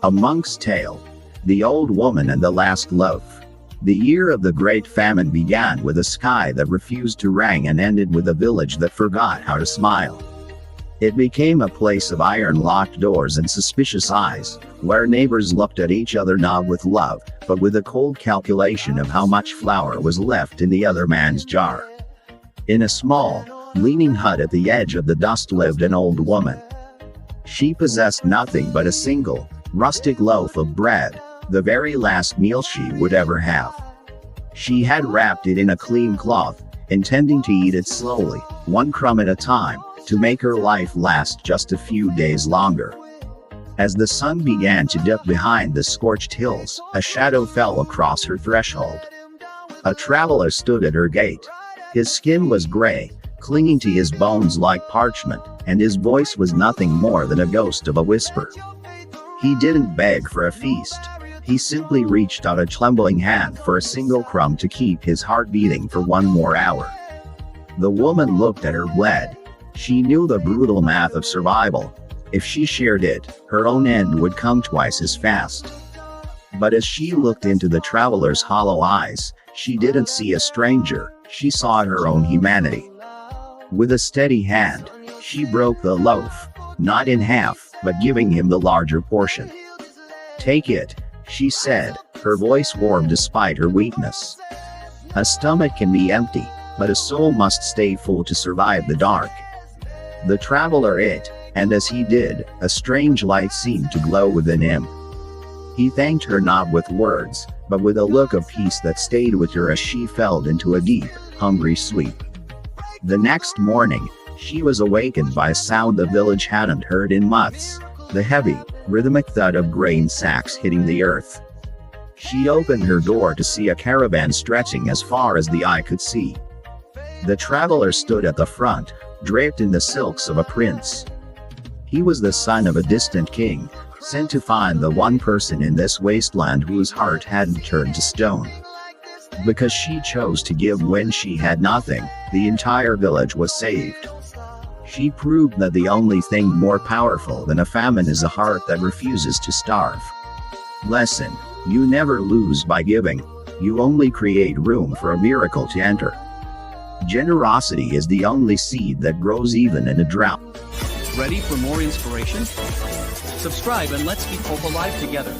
A Monk's Tale. The Old Woman and the Last Loaf. The year of the Great Famine began with a sky that refused to rain and ended with a village that forgot how to smile. It became a place of iron-locked doors and suspicious eyes, where neighbors looked at each other not with love, but with a cold calculation of how much flour was left in the other man's jar. In a small, leaning hut at the edge of the dust lived an old woman. She possessed nothing but a single, rustic loaf of bread, the very last meal she would ever have. She had wrapped it in a clean cloth, intending to eat it slowly, one crumb at a time, to make her life last just a few days longer. As the sun began to dip behind the scorched hills, a shadow fell across her threshold. A traveler stood at her gate. His skin was gray, clinging to his bones like parchment, and his voice was nothing more than a ghost of a whisper. He didn't beg for a feast. He simply reached out a trembling hand for a single crumb to keep his heart beating for one more hour. The woman looked at her bread. She knew the brutal math of survival. If she shared it, her own end would come twice as fast. But as she looked into the traveler's hollow eyes, she didn't see a stranger, she saw her own humanity. With a steady hand, she broke the loaf, not in half, but giving him the larger portion. "Take it," she said, her voice warm despite her weakness. A stomach can be empty, but a soul must stay full to survive the dark. The traveler ate, and as he did, a strange light seemed to glow within him. He thanked her not with words, but with a look of peace that stayed with her as she fell into a deep, hungry sleep. The next morning, she was awakened by a sound the village hadn't heard in months, the heavy, rhythmic thud of grain sacks hitting the earth. She opened her door to see a caravan stretching as far as the eye could see. The traveler stood at the front, draped in the silks of a prince. He was the son of a distant king, sent to find the one person in this wasteland whose heart hadn't turned to stone. Because she chose to give when she had nothing, the entire village was saved. She proved that the only thing more powerful than a famine is a heart that refuses to starve. Lesson: you never lose by giving. You only create room for a miracle to enter. Generosity is the only seed that grows even in a drought. Ready for more inspiration? Subscribe and let's keep hope alive together.